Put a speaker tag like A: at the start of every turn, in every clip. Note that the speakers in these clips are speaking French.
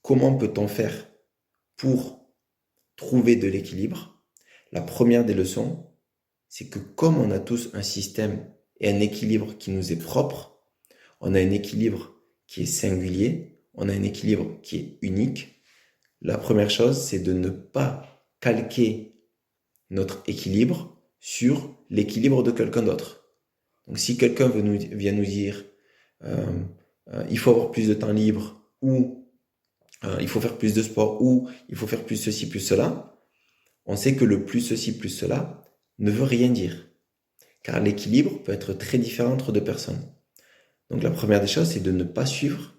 A: comment peut-on faire pour trouver de l'équilibre? La première des leçons, c'est que comme on a tous un système et un équilibre qui nous est propre, on a un équilibre qui est singulier, on a un équilibre qui est unique. La première chose, c'est de ne pas calquer notre équilibre sur l'équilibre de quelqu'un d'autre. Donc si quelqu'un vient nous dire il faut avoir plus de temps libre ou il faut faire plus de sport ou il faut faire plus ceci, plus cela, on sait que le plus ceci, plus cela ne veut rien dire. Car l'équilibre peut être très différent entre deux personnes. Donc la première des choses, c'est de ne pas suivre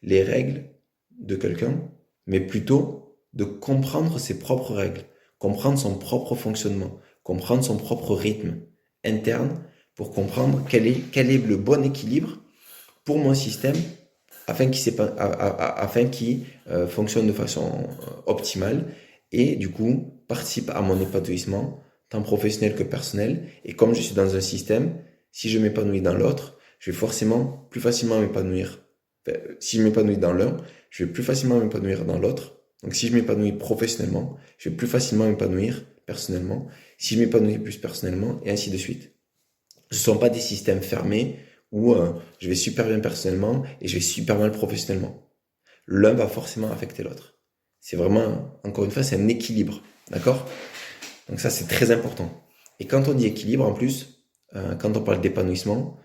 A: les règles de quelqu'un, mais plutôt de comprendre ses propres règles, comprendre son propre fonctionnement, comprendre son propre rythme interne pour comprendre quel est le bon équilibre pour mon système afin qu'il fonctionne de façon optimale et du coup participe à mon épanouissement tant professionnel que personnel. Et comme je suis dans un système, si je m'épanouis dans l'autre, je vais forcément plus facilement m'épanouir. Enfin, si je m'épanouis dans l'un, je vais plus facilement m'épanouir dans l'autre. Donc si je m'épanouis professionnellement, je vais plus facilement m'épanouir personnellement. Si je m'épanouis plus personnellement, et ainsi de suite. Ce ne sont pas des systèmes fermés où je vais super bien personnellement et je vais super mal professionnellement. L'un va forcément affecter l'autre. C'est vraiment, encore une fois, c'est un équilibre. D'accord? Donc ça, c'est très important. Et quand on dit équilibre, en plus, quand on parle d'épanouissement,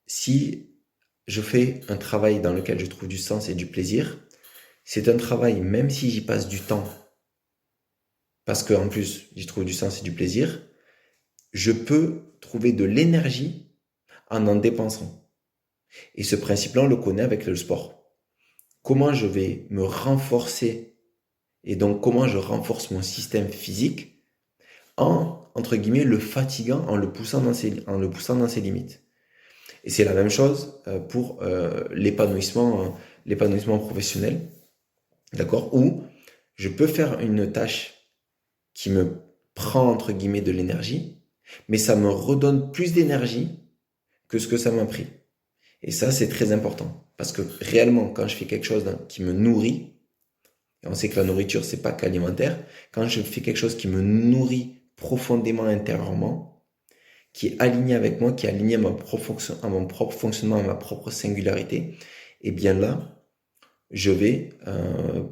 A: si je fais un travail dans lequel je trouve du sens et du plaisir, c'est un travail, même si j'y passe du temps, parce qu'en plus, j'y trouve du sens et du plaisir, je peux trouver de l'énergie en dépensant. Et ce principe-là, on le connaît avec le sport. Comment je vais me renforcer et donc comment je renforce mon système physique en, entre guillemets, le fatiguant, en le poussant dans ses limites. Et c'est la même chose pour l'épanouissement professionnel, d'accord, où je peux faire une tâche qui me prend, entre guillemets, de l'énergie, mais ça me redonne plus d'énergie que ce que ça m'a pris. Et ça, c'est très important. Parce que réellement, quand je fais quelque chose qui me nourrit, et on sait que la nourriture, c'est pas qu'alimentaire, quand je fais quelque chose qui me nourrit profondément intérieurement, qui est aligné avec moi, qui est aligné à mon propre fonctionnement, à ma propre singularité, et bien là, je vais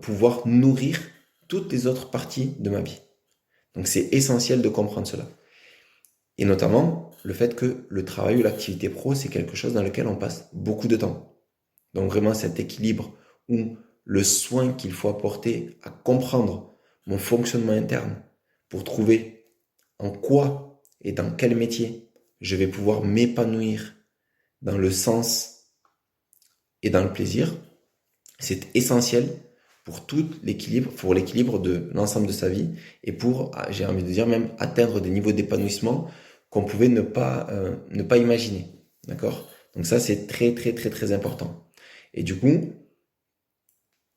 A: pouvoir nourrir toutes les autres parties de ma vie. Donc c'est essentiel de comprendre cela. Et notamment, le fait que le travail ou l'activité pro, c'est quelque chose dans lequel on passe beaucoup de temps. Donc vraiment cet équilibre où le soin qu'il faut apporter à comprendre mon fonctionnement interne pour trouver en quoi et dans quel métier je vais pouvoir m'épanouir dans le sens et dans le plaisir, c'est essentiel pour l'équilibre de l'ensemble de sa vie et pour, j'ai envie de dire, même atteindre des niveaux d'épanouissement qu'on pouvait ne pas imaginer. D'accord? Donc ça, c'est très, très, très, très important. Et du coup,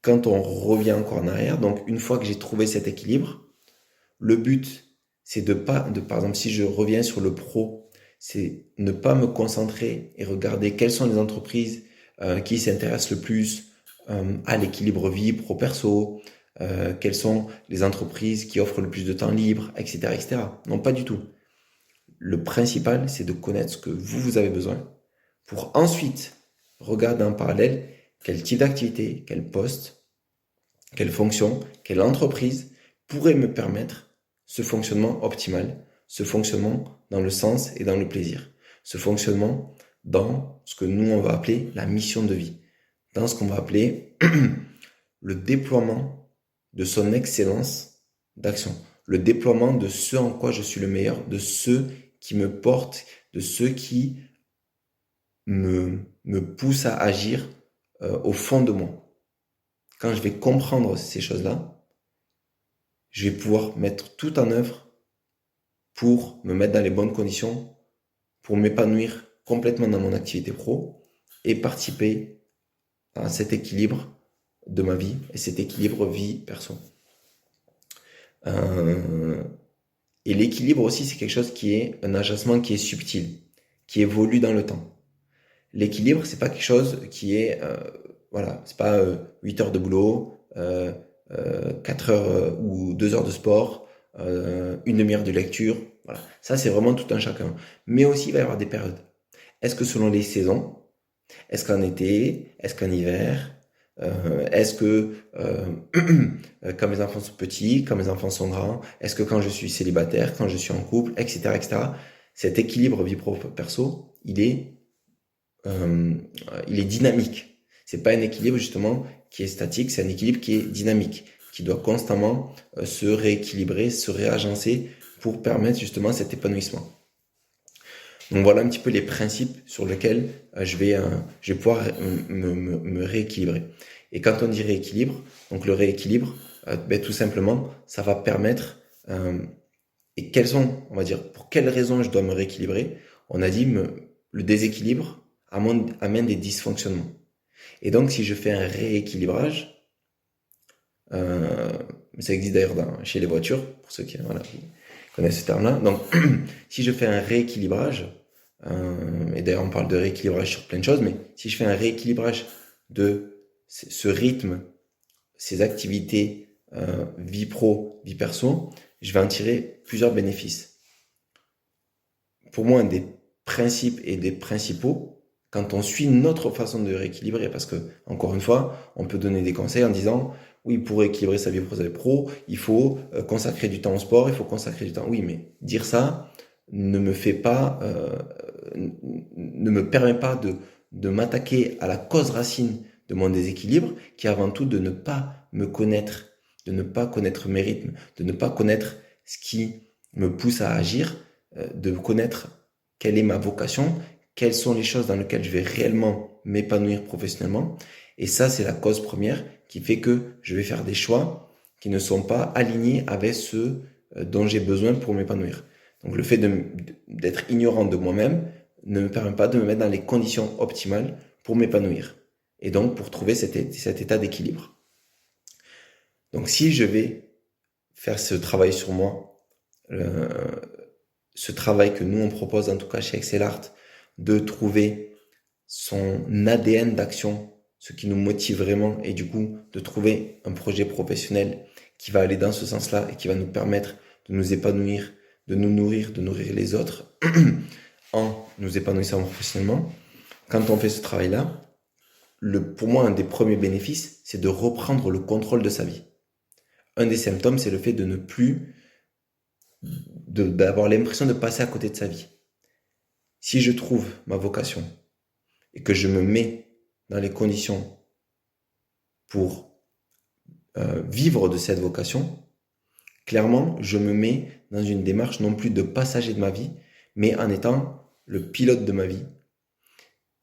A: quand on revient encore en arrière, donc une fois que j'ai trouvé cet équilibre, le but, c'est par exemple, si je reviens sur le pro, c'est ne pas me concentrer et regarder quelles sont les entreprises qui s'intéressent le plus à l'équilibre vie pro-perso, quelles sont les entreprises qui offrent le plus de temps libre, etc., etc. Non, pas du tout. Le principal, c'est de connaître ce que vous avez besoin pour ensuite regarder en parallèle quel type d'activité, quel poste, quelle fonction, quelle entreprise pourrait me permettre ce fonctionnement optimal, ce fonctionnement dans le sens et dans le plaisir, ce fonctionnement dans ce que nous on va appeler la mission de vie, dans ce qu'on va appeler le déploiement de son excellence d'action, le déploiement de ce en quoi je suis le meilleur, de ceux qui me portent, de ceux qui me poussent à agir au fond de moi. Quand je vais comprendre ces choses-là, je vais pouvoir mettre tout en œuvre pour me mettre dans les bonnes conditions, pour m'épanouir complètement dans mon activité pro et participer à cet équilibre de ma vie et cet équilibre vie perso. Et l'équilibre aussi, c'est quelque chose qui est un agencement qui est subtil, qui évolue dans le temps. L'équilibre, c'est pas quelque chose qui est voilà, c'est pas 8 heures de boulot, 4 heures ou 2 heures de sport, une demi-heure de lecture. Voilà, ça c'est vraiment tout un chacun. Mais aussi, il va y avoir des périodes. Est-ce que selon les saisons, est-ce qu'en été, est-ce qu'en hiver, est-ce que quand mes enfants sont petits, quand mes enfants sont grands, est-ce que quand je suis célibataire, quand je suis en couple, etc., etc. Cet équilibre vie pro-perso, euh, il est dynamique. C'est pas un équilibre justement qui est statique, c'est un équilibre qui est dynamique, qui doit constamment se rééquilibrer, se réagencer pour permettre justement cet épanouissement. Donc voilà un petit peu les principes sur lesquels je vais pouvoir me rééquilibrer. Et quand on dit rééquilibre, donc le rééquilibre, tout simplement, ça va permettre, et quelles sont, on va dire, pour quelles raisons je dois me rééquilibrer. On a dit le déséquilibre amène des dysfonctionnements. Et donc si je fais un rééquilibrage, ça existe d'ailleurs chez les voitures, pour ceux qui connaissent ce terme-là. Donc si je fais un rééquilibrage, et d'ailleurs on parle de rééquilibrage sur plein de choses, mais si je fais un rééquilibrage de ce rythme, ces activités, vie pro, vie perso, je vais en tirer plusieurs bénéfices. Pour moi, un des principes et des principaux, quand on suit notre façon de rééquilibrer, parce que, encore une fois, on peut donner des conseils en disant, oui, pour rééquilibrer sa vie pro, il faut consacrer du temps au sport, il faut consacrer du temps. Oui, mais dire ça ne me fait pas, ne me permet pas de m'attaquer à la cause racine de mon déséquilibre, qui est avant tout de ne pas me connaître, de ne pas connaître mes rythmes, de ne pas connaître ce qui me pousse à agir, de connaître quelle est ma vocation, quelles sont les choses dans lesquelles je vais réellement m'épanouir professionnellement. Et ça, c'est la cause première qui fait que je vais faire des choix qui ne sont pas alignés avec ceux dont j'ai besoin pour m'épanouir. Donc le fait d'être ignorant de moi-même ne me permet pas de me mettre dans les conditions optimales pour m'épanouir. Et donc pour trouver cet état d'équilibre. Donc si je vais faire ce travail sur moi, ce travail que nous on propose en tout cas chez Excel Art, de trouver son ADN d'action, ce qui nous motive vraiment, et du coup de trouver un projet professionnel qui va aller dans ce sens-là et qui va nous permettre de nous épanouir, de nous nourrir, de nourrir les autres en nous épanouissant professionnellement. Quand on fait ce travail-là, pour moi, un des premiers bénéfices, c'est de reprendre le contrôle de sa vie. Un des symptômes, c'est le fait de ne plus, d'avoir l'impression de passer à côté de sa vie. Si je trouve ma vocation et que je me mets dans les conditions pour vivre de cette vocation, clairement, je me mets dans une démarche non plus de passager de ma vie, mais en étant le pilote de ma vie,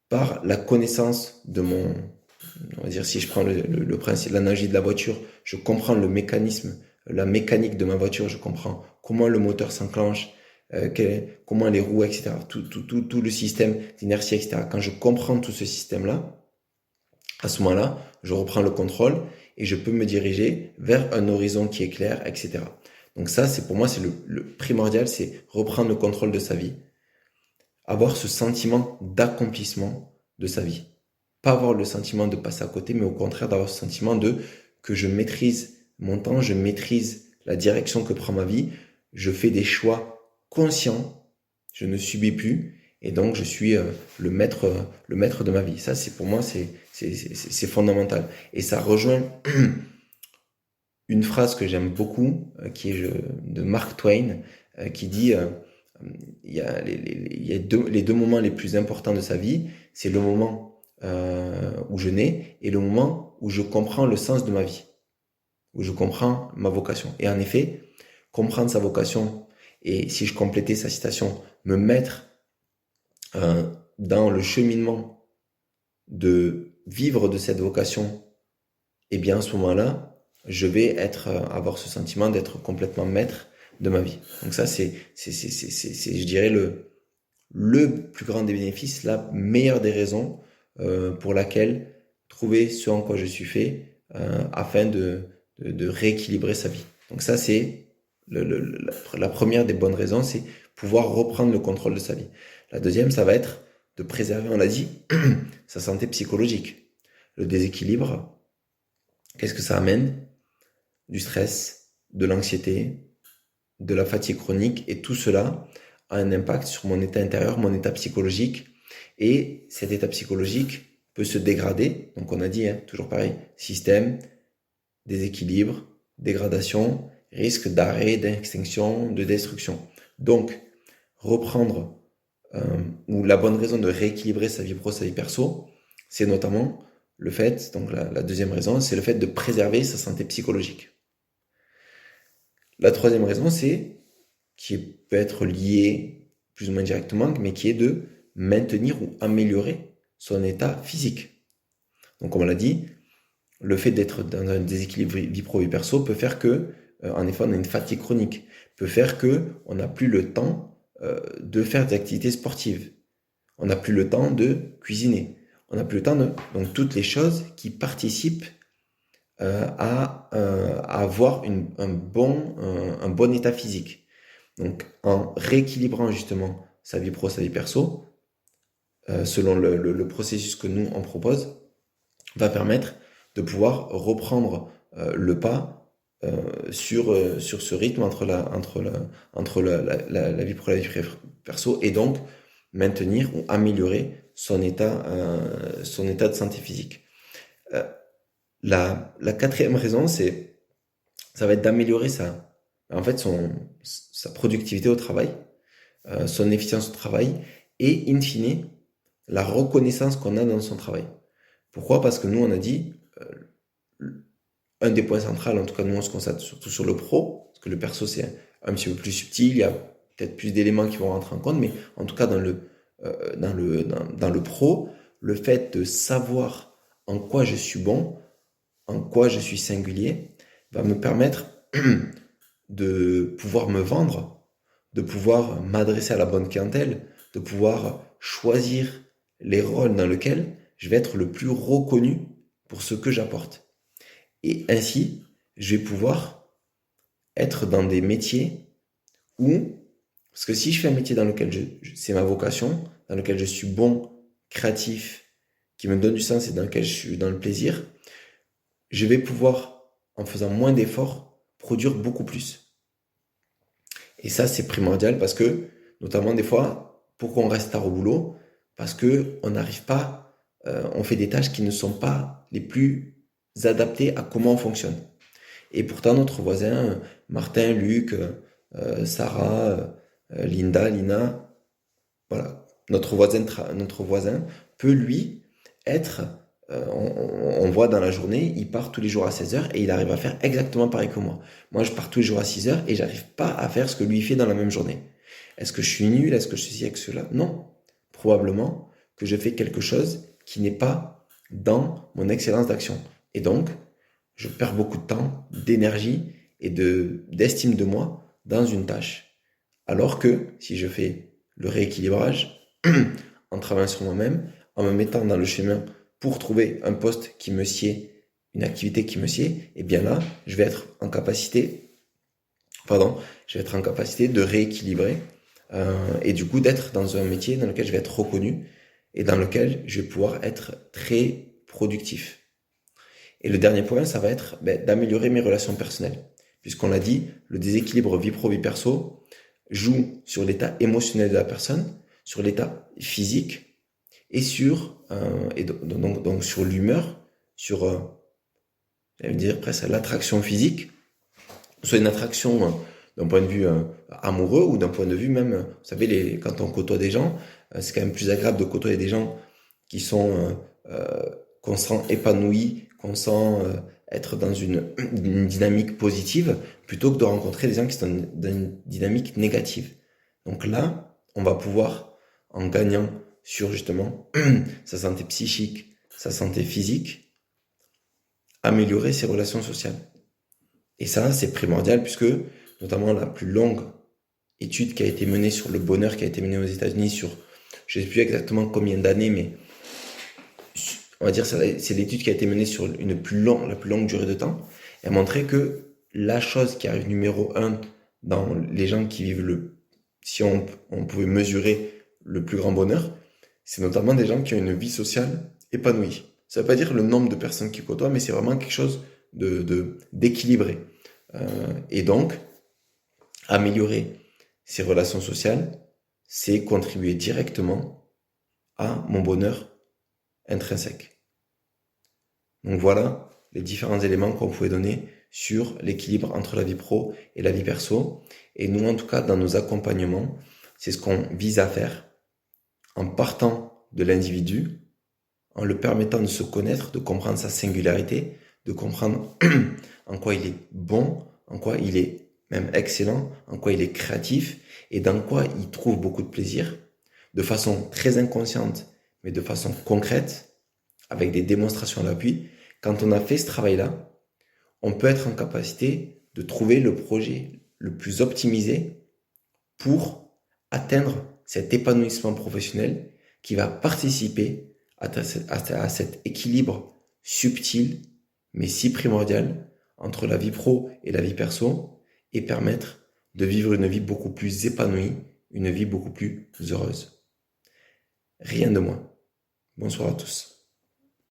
A: par la connaissance de on va dire, si je prends le principe, l'analogie de la voiture, je comprends le mécanisme, la mécanique de ma voiture, je comprends comment le moteur s'enclenche, comment les roues, etc. Tout le système d'inertie, etc. Quand je comprends tout ce système-là, à ce moment-là, je reprends le contrôle et je peux me diriger vers un horizon qui est clair, etc. Donc ça, pour moi, c'est le primordial, c'est reprendre le contrôle de sa vie, avoir ce sentiment d'accomplissement de sa vie. Pas avoir le sentiment de passer à côté, mais au contraire d'avoir ce sentiment que je maîtrise mon temps, je maîtrise la direction que prend ma vie, je fais des choix conscients, je ne subis plus, et donc je suis le maître de ma vie. Ça, pour moi, c'est fondamental. Et ça rejoint une phrase que j'aime beaucoup, qui est de Mark Twain, qui dit il y a les deux moments les plus importants de sa vie, c'est le moment où je nais et le moment où je comprends le sens de ma vie, où je comprends ma vocation. Et en effet, comprendre sa vocation, et si je complétais sa citation, me mettre dans le cheminement de vivre de cette vocation, et bien à ce moment-là, je vais avoir ce sentiment d'être complètement maître de ma vie. Donc ça, c'est je dirais, le plus grand des bénéfices, la meilleure des raisons pour laquelle trouver ce en quoi je suis fait afin de rééquilibrer sa vie. Donc ça, c'est la première des bonnes raisons, c'est pouvoir reprendre le contrôle de sa vie. La deuxième, ça va être de préserver, on l'a dit, sa santé psychologique. le déséquilibre, qu'est-ce que ça amène? Du stress, de l'anxiété, de la fatigue chronique, et tout cela a un impact sur mon état intérieur, mon état psychologique, et cet état psychologique peut se dégrader. Donc on a dit, toujours pareil, système, déséquilibre, dégradation, risque d'arrêt, d'extinction, de destruction. Donc, reprendre, ou la bonne raison de rééquilibrer sa vie pro, sa vie perso, c'est notamment le fait, donc la deuxième raison, c'est le fait de préserver sa santé psychologique. La troisième raison, qui peut être liée plus ou moins directement, mais qui est de maintenir ou améliorer son état physique. Donc, comme on l'a dit, le fait d'être dans un déséquilibre vie pro, vie perso peut faire que, en effet, on a une fatigue chronique, peut faire que on n'a plus le temps de faire des activités sportives, on n'a plus le temps de cuisiner, on n'a plus le temps de... Donc, toutes les choses qui participent à avoir un bon état physique. Donc, en rééquilibrant justement sa vie pro, sa vie perso, selon le processus que nous on propose, va permettre de pouvoir reprendre le pas sur ce rythme entre la vie pro et la vie perso, et donc maintenir ou améliorer son état de santé physique. La quatrième raison, ça va être d'améliorer sa productivité au travail, son efficience au travail, et in fine, la reconnaissance qu'on a dans son travail. Pourquoi? Parce que nous, on a dit, un des points centraux, en tout cas nous on se concentre surtout sur le pro, parce que le perso c'est un petit peu plus subtil, il y a peut-être plus d'éléments qui vont rentrer en compte, mais en tout cas dans le pro, le fait de savoir en quoi je suis bon, en quoi je suis singulier, va me permettre de pouvoir me vendre, de pouvoir m'adresser à la bonne clientèle, de pouvoir choisir les rôles dans lesquels je vais être le plus reconnu pour ce que j'apporte. Et ainsi, je vais pouvoir être dans des métiers où, parce que si je fais un métier dans lequel c'est ma vocation, dans lequel je suis bon, créatif, qui me donne du sens et dans lequel je suis dans le plaisir, je vais pouvoir, en faisant moins d'efforts, produire beaucoup plus. Et ça, c'est primordial parce que, notamment des fois, pourquoi on reste tard au boulot? Parce que on n'arrive pas, on fait des tâches qui ne sont pas les plus adaptées à comment on fonctionne. Et pourtant, notre voisin, Martin, Luc, Sarah, Linda, Lina, voilà, notre voisin peut lui être, on voit dans la journée, il part tous les jours à 16h et il arrive à faire exactement pareil que moi. Moi, je pars tous les jours à 6h et j'arrive pas à faire ce que lui fait dans la même journée. Est-ce que je suis nul? Est-ce que je suis ci avec cela? Non. Probablement que je fais quelque chose qui n'est pas dans mon excellence d'action. Et donc, je perds beaucoup de temps, d'énergie et d'estime de moi dans une tâche. Alors que si je fais le rééquilibrage, en travaillant sur moi-même, en me mettant dans le chemin pour trouver un poste qui me sied, une activité qui me sied, et bien là, je vais être en capacité de rééquilibrer et du coup d'être dans un métier dans lequel je vais être reconnu et dans lequel je vais pouvoir être très productif. Et le dernier point, ça va être d'améliorer mes relations personnelles. Puisqu'on l'a dit, le déséquilibre vie pro, vie perso joue sur l'état émotionnel de la personne, sur l'état physique et donc sur l'humeur, sur, j'allais dire presque l'attraction physique, soit une attraction d'un point de vue amoureux ou d'un point de vue même, vous savez, quand on côtoie des gens, c'est quand même plus agréable de côtoyer des gens qui sont qu'on sent épanoui, qu'on sent être dans une dynamique positive, plutôt que de rencontrer des gens qui sont dans une dynamique négative. Donc là, on va pouvoir, en gagnant sur justement sa santé psychique, sa santé physique, améliorer ses relations sociales. Et ça, c'est primordial puisque, notamment la plus longue étude qui a été menée sur le bonheur, qui a été menée aux États-Unis sur, je ne sais plus exactement combien d'années, mais on va dire c'est l'étude qui a été menée sur la plus longue durée de temps, et a montré que la chose qui arrive numéro 1 dans les gens qui vivent si on pouvait mesurer le plus grand bonheur, c'est notamment des gens qui ont une vie sociale épanouie. Ça ne veut pas dire le nombre de personnes qui côtoient, mais c'est vraiment quelque chose d'équilibré. Et donc, améliorer ses relations sociales, c'est contribuer directement à mon bonheur intrinsèque. Donc voilà les différents éléments qu'on pouvait donner sur l'équilibre entre la vie pro et la vie perso. Et nous, en tout cas, dans nos accompagnements, c'est ce qu'on vise à faire en partant de l'individu, en le permettant de se connaître, de comprendre sa singularité, de comprendre en quoi il est bon, en quoi il est même excellent, en quoi il est créatif et dans quoi il trouve beaucoup de plaisir, de façon très inconsciente, mais de façon concrète, avec des démonstrations à l'appui. Quand on a fait ce travail-là, on peut être en capacité de trouver le projet le plus optimisé pour atteindre cet épanouissement professionnel qui va participer à cet équilibre subtil mais si primordial entre la vie pro et la vie perso et permettre de vivre une vie beaucoup plus épanouie, une vie beaucoup plus heureuse. Rien de moins. Bonsoir à tous.